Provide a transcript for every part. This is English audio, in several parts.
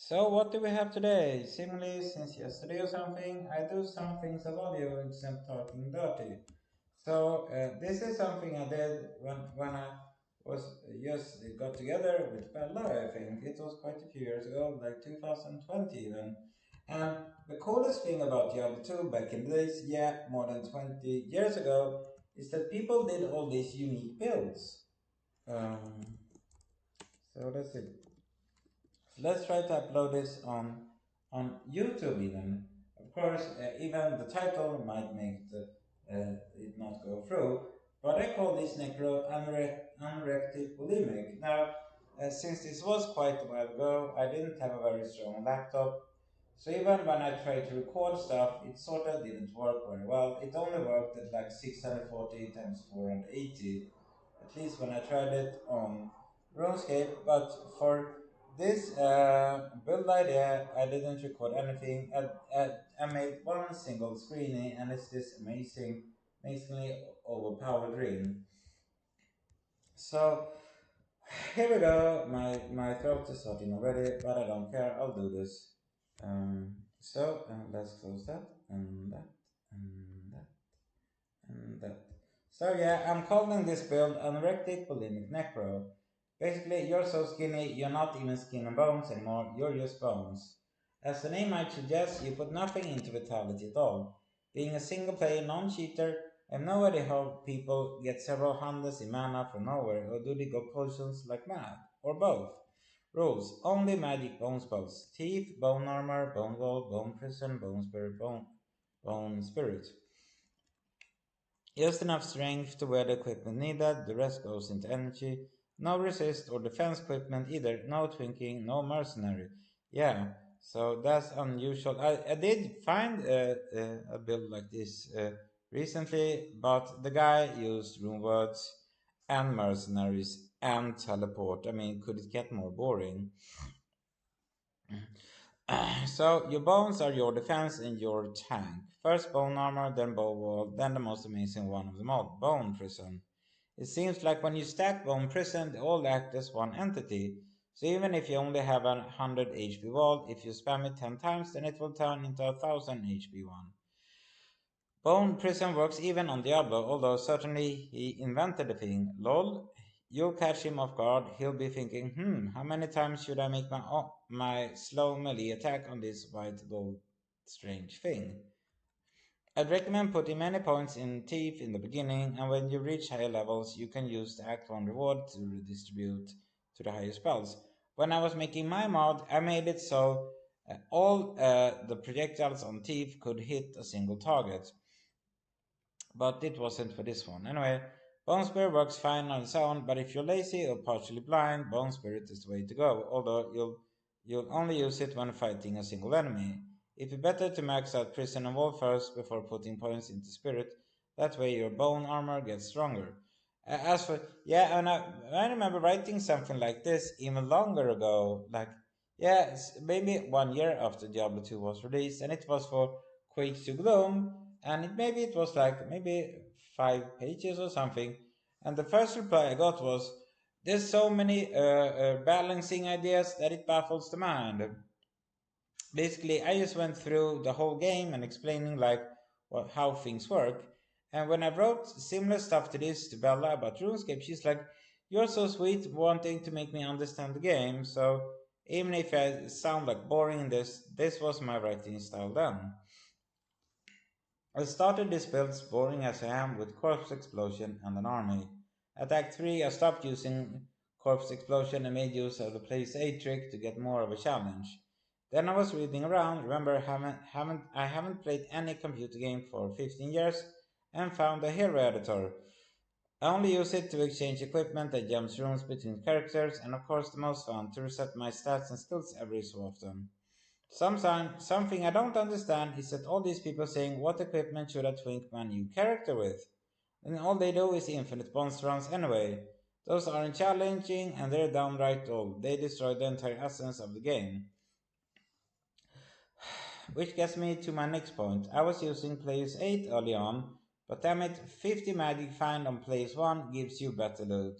So what do we have today? Similarly, since yesterday or something, I do some things of audio except talking dirty. So this is something I did when I was just got together with Bella. I think it was quite a few years ago, like 2020 even. And the coolest thing about Diablo 2 back in the days, yeah, more than 20 years ago, is that people did all these unique builds. Um, so that's it. Let's try to upload this on YouTube even. Of course, even the title might make it not go through, but I call this necro anorexic bulimic. Now, since this was quite a while ago, I didn't have a very strong laptop, so even when I tried to record stuff, it sort of didn't work very well. It only worked at like 640 times 480, at least when I tried it on RuneScape, but for this build idea, I didn't record anything. I made one single screening, and it's this amazingly overpowered ring. So here we go. My throat is starting already, but I don't care. I'll do this. Let's close that and that and that and that. So yeah, I'm calling this build anorexic bulimic necro. Basically, you're so skinny, you're not even skin and bones anymore, you're just bones. As the name might suggest, you put nothing into vitality at all. Being a single player non-cheater, I have no idea how people get several hundreds in mana from nowhere, or do they go potions like mad? Or both? Rules: only magic bone spells. Teeth, bone armor, bone gold, bone prison, bone spirit, bone spirit. Just enough strength to wear the equipment needed, the rest goes into energy. No resist or defense equipment either, no twinking, no mercenary. Yeah, so that's unusual. I did find a build like this recently, but the guy used rune words and mercenaries and teleport. I mean, could it get more boring? So your bones are your defense and your tank. First bone armor, then bow wall, then the most amazing one of them all, bone prison. It seems like when you stack bone prison, they all act as one entity. So even if you only have a 100 HP wall, if you spam it 10 times, then it will turn into a 1000 HP one. Bone prison works even on Diablo, although certainly he invented the thing. Lol, you'll catch him off guard. He'll be thinking, how many times should I make my slow melee attack on this white gold strange thing? I'd recommend putting many points in Thief in the beginning, and when you reach higher levels, you can use the Act 1 reward to redistribute to the higher spells. When I was making my mod, I made it so all the projectiles on Thief could hit a single target, but it wasn't for this one. Anyway, Bone Spirit works fine on its own, but if you're lazy or partially blind, Bone Spirit is the way to go, although you'll only use it when fighting a single enemy. It'd be better to max out Prison and Wall first before putting points into Spirit, that way your bone armor gets stronger. As for, yeah, and I remember writing something like this even longer ago, like, yeah, maybe 1 year after Diablo 2 was released, and it was for Quake to Gloom, and maybe it was like maybe 5 pages or something. And the first reply I got was, "There's so many balancing ideas that it baffles the mind." Basically, I just went through the whole game and explaining like how things work. And when I wrote similar stuff to this to Bella about RuneScape, she's like, "You're so sweet, wanting to make me understand the game." So even if I sound like boring in this was my writing style then. I started this build boring as I am with Corpse Explosion and an army. At Act 3 I stopped using Corpse Explosion and made use of the Place 8 trick to get more of a challenge. Then I was reading around, remember I haven't played any computer game for 15 years, and found a hero editor. I only use it to exchange equipment and jump rooms between characters, and of course the most fun, to reset my stats and skills every so often. Something I don't understand is that all these people saying what equipment should I twink my new character with? And all they do is infinite bounce runs anyway. Those aren't challenging and they're downright old. They destroy the entire essence of the game. Which gets me to my next point. I was using Place 8 early on, but damn it, 50 magic find on Place 1 gives you better loot.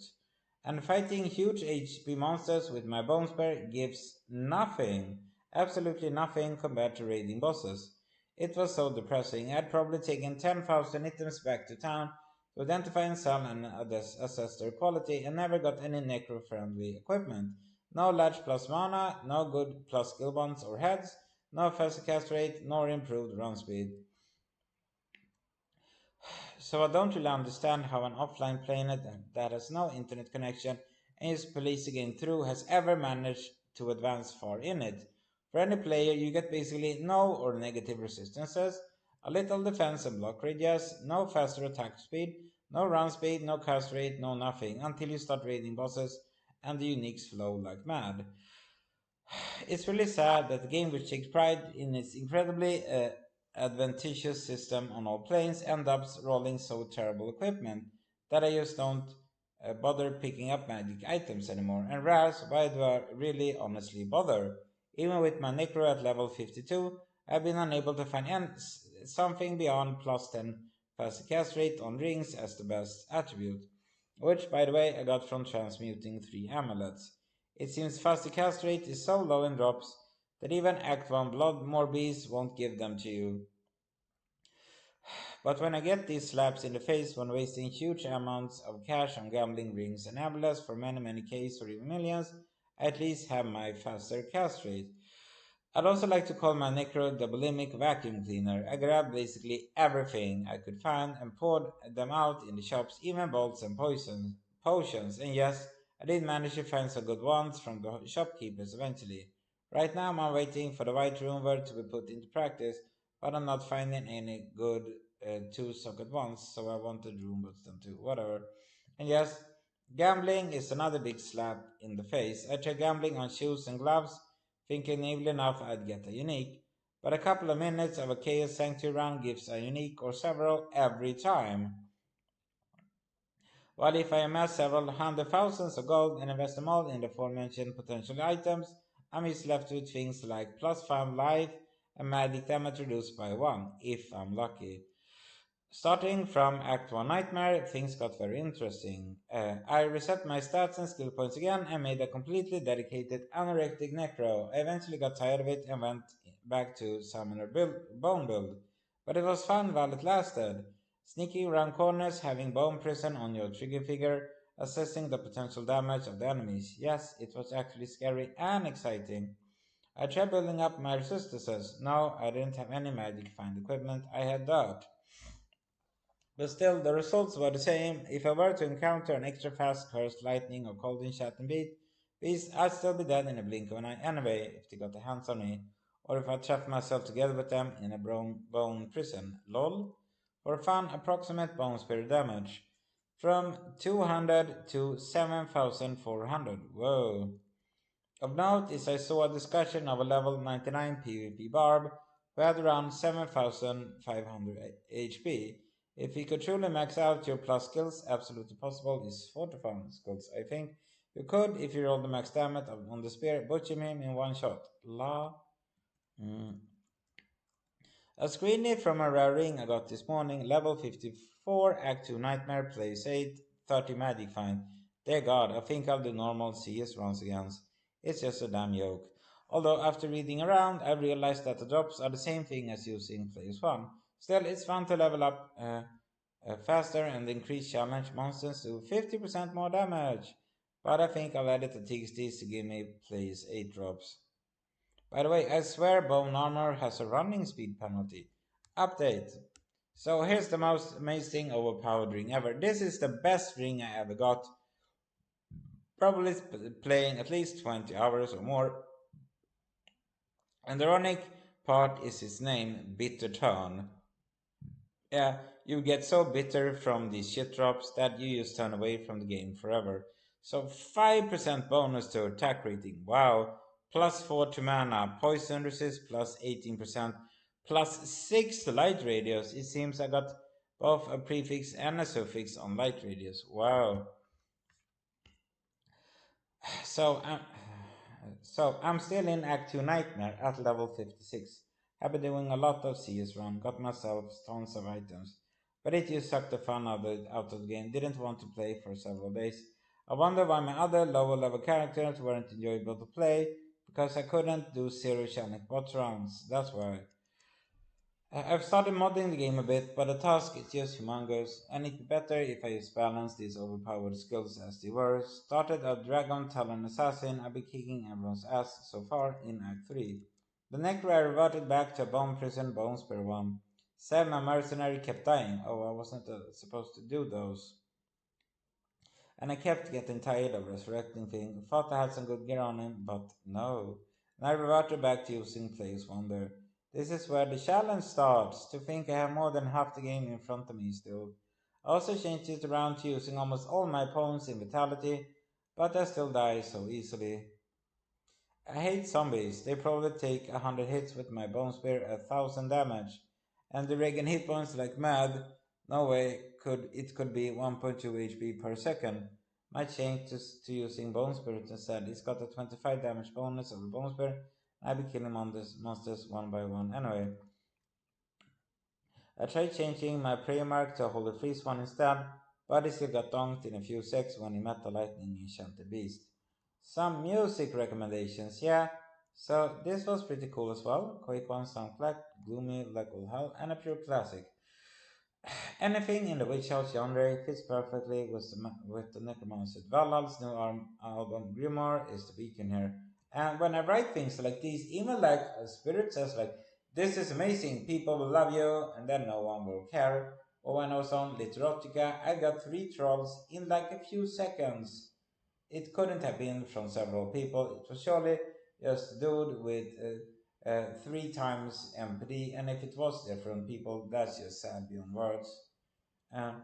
And fighting huge HP monsters with my bone spear gives nothing. Absolutely nothing compared to raiding bosses. It was so depressing. I'd probably taken 10,000 items back to town to identify and sell and assess their quality and never got any necro friendly equipment. No large plus mana, no good plus skill bonds or heads, no faster cast rate, nor improved run speed. So I don't really understand how an offline planet that has no internet connection and is policing game through has ever managed to advance far in it. For any player, you get basically no or negative resistances, a little defense and block radius, no faster attack speed, no run speed, no cast rate, no nothing, until you start raiding bosses and the uniques flow like mad. It's really sad that the game, which takes pride in its incredibly advantageous system on all planes, ends up rolling so terrible equipment that I just don't bother picking up magic items anymore. And Raz, why do I really honestly bother? Even with my Necro at level 52, I've been unable to find something beyond plus 10 fast cast rate on rings as the best attribute, which by the way I got from transmuting 3 amulets. It seems fast cast rate is so low in drops that even Act 1 Blood Morbies won't give them to you. But when I get these slaps in the face when wasting huge amounts of cash on gambling rings and amulets for many Ks or even millions, I at least have my faster cast rate. I'd also like to call my necro the bulimic vacuum cleaner. I grabbed basically everything I could find and poured them out in the shops, even bolts and potions. And yes, I did manage to find some good ones from the shopkeepers eventually. Right now I'm waiting for the white rumor to be put into practice, but I'm not finding any good two socket ones, so I wanted rumors them too. Whatever. And yes, gambling is another big slap in the face. I tried gambling on shoes and gloves thinking naively enough I'd get a unique, but a couple of minutes of a Chaos Sanctuary run gives a unique or several every time. While if I amass several hundred thousands of gold and invest them all in the aforementioned potential items, I'm just left with things like plus 5 life and magic damage reduced by 1, if I'm lucky. Starting from Act 1 Nightmare, things got very interesting. I reset my stats and skill points again and made a completely dedicated anorexic necro. I eventually got tired of it and went back to summoner bone build. But it was fun while it lasted. Sneaking around corners, having bone prison on your trigger figure, assessing the potential damage of the enemies. Yes, it was actually scary and exciting. I tried building up my resistances. No, I didn't have any magic find equipment. I had dirt. But still, the results were the same. If I were to encounter an extra fast cursed lightning or cold in shot and beast, I'd still be dead in a blink of an eye anyway if they got their hands on me, or if I trapped myself together with them in a bone prison. Lol. For fun, approximate bone spirit damage. From 200 to 7,400. Whoa. Of note is I saw a discussion of a level 99 PvP barb who had around 7500 HP. If you could truly max out your plus skills, absolutely possible is 40,000 skills. I think you could if you roll the max damage on the spear, butcher him in one shot. La. Mm. A screening from a rare ring I got this morning, level 54, Act 2 Nightmare, Place 8, 30 Magic Find. Dear God, I think I'll do normal CS runs again. It's just a damn joke. Although after reading around, I realized that the drops are the same thing as using Place 1. Still, it's fun to level up faster and increase challenge monsters to 50% more damage. But I think I'll edit the TXTs to give me Place 8 drops. By the way, I swear bone armor has a running speed penalty. Update. So here's the most amazing overpowered ring ever. This is the best ring I ever got. Probably playing at least 20 hours or more. And the ironic part is its name, Bitter Turn. Yeah, you get so bitter from these shit drops that you just turn away from the game forever. So 5% bonus to attack rating. Wow. Plus 4 to mana. Poison resist plus 18%. Plus 6 to light radius. It seems I got both a prefix and a suffix on light radius. Wow. So, um, so I'm still in Act 2 Nightmare at level 56. Have been doing a lot of CS run, got myself tons of items, but it just sucked the fun out of the game. Didn't want to play for several days. I wonder why my other lower level characters weren't enjoyable to play. because I couldn't do zero challenge bot rounds. That's why. I've started modding the game a bit, but the task is just humongous, and it'd be better if I just balanced these overpowered skills as they were. Started a Dragon Talon Assassin, I've been kicking everyone's ass so far in Act 3. The necro I reverted back to a bone prison bones per one. Sam, my mercenary, kept dying. Oh, I wasn't supposed to do those. And I kept getting tired of resurrecting things. Thought I had some good gear on him, but no. And I reverted back to using Player's Wonder. This is where the challenge starts. To think I have more than half the game in front of me still. I also changed it around to using almost all my opponents in Vitality, but I still die so easily. I hate zombies. They probably take 100 hits with my bone spear at 1000 damage. And the Reagan hit points like mad. No way could be 1.2 HP per second. Might change to using bone spirit instead. It's got a 25 damage bonus of the bone spear. I'll be killing monsters one by one anyway. I tried changing my prayer mark to a holy freeze one instead, but he still got donked in a few seconds when he met the lightning enchanted beast. Some music recommendations, yeah. So this was pretty cool as well. Quick one soundtrack, gloomy like all hell, and a pure classic. Anything in the Witch House genre fits perfectly with the Necromancer. Valhal's new album Grimoire is the beacon here. And when I write things like these, even like a spirit says like, this is amazing, people will love you, and then no one will care. Or when I was on Literotica, I got 3 trolls in like a few seconds. It couldn't have been from several people. It was surely just a dude with 3 times empathy, and if it was different people, that's just sad beyond words. Um,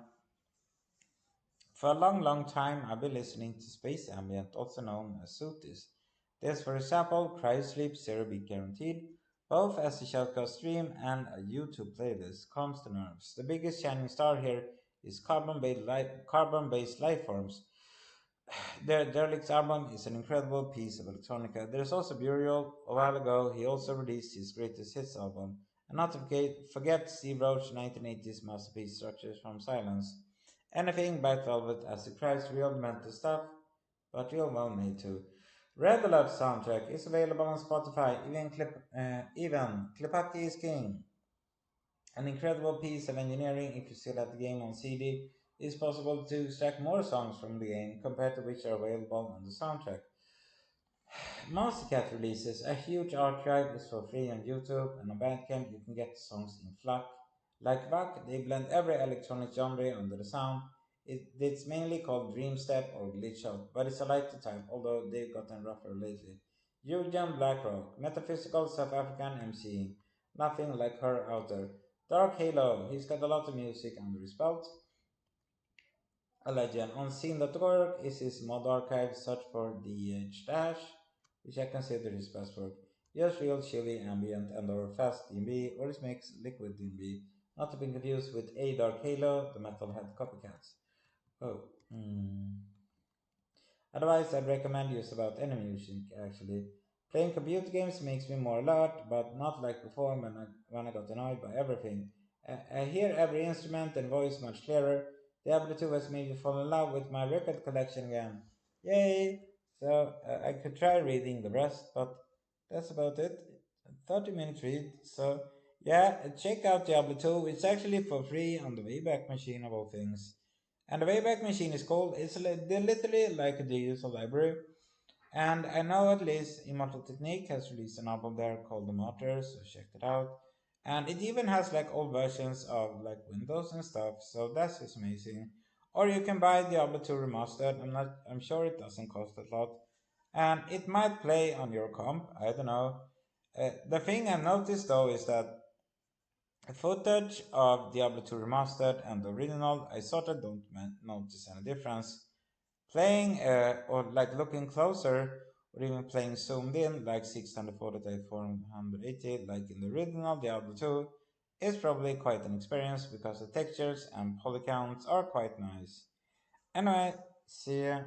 for a long, long time, I've been listening to space ambient, also known as Sooties. There's, for example, Cryosleep Zero Beat Guaranteed, both as a shoutcast stream and a YouTube playlist. Calms the nerves. The biggest shining star here is carbon-based life forms. Their Derelict's album is an incredible piece of electronica. There's also Burial. A while ago, he also released his greatest hits album. And not to forget Steve Roach's 1980s masterpiece Structures from Silence. Anything by Velvet as it cries real mental stuff, but real well made too. Red Alert soundtrack is available on Spotify. Even Klepaki is king. An incredible piece of engineering if you still have the game on CD. It's possible to extract more songs from the game compared to which are available on the soundtrack. Monster Cat releases a huge archive is for free on YouTube, and on Bandcamp you can get the songs in FLAC. Like Buck, they blend every electronic genre under the sound. It's mainly called Dreamstep or Glitch Out, but it's a light to type, although they've gotten rougher lately. Jurgen Blackrock, metaphysical South African MC, nothing like her out there. Dark Halo, he's got a lot of music under his belt. A legend. On scene.org is his mod archive. Search for DH dash, which I consider his best work. Just real chilly ambient and or fast DB or his mix liquid DB. Not to be confused with A Dark Halo, the metalhead copycats. Oh. Otherwise, I'd recommend use about any music actually. Playing computer games makes me more alert, but not like before when I got annoyed by everything. I hear every instrument and voice much clearer. Diablo 2 has made me fall in love with my record collection again. Yay! So I could try reading the rest, but that's about it. 30-minute read. So yeah, check out Diablo 2. It's actually for free on the Wayback Machine of all things. And the Wayback Machine is cool. They're literally like a digital library. And I know at least Immortal Technique has released an album there called The Martyrs, so check it out. And it even has like old versions of like Windows and stuff, so that's just amazing. Or you can buy Diablo 2 Remastered. I'm sure it doesn't cost a lot. And it might play on your comp, I don't know. The thing I noticed though is that footage of Diablo 2 Remastered and the original, I sort of don't notice any difference. Playing or like looking closer, or even playing zoomed in like 640 by 480 like in the original Diablo 2 is probably quite an experience because the textures and polycounts are quite nice. Anyway, see ya.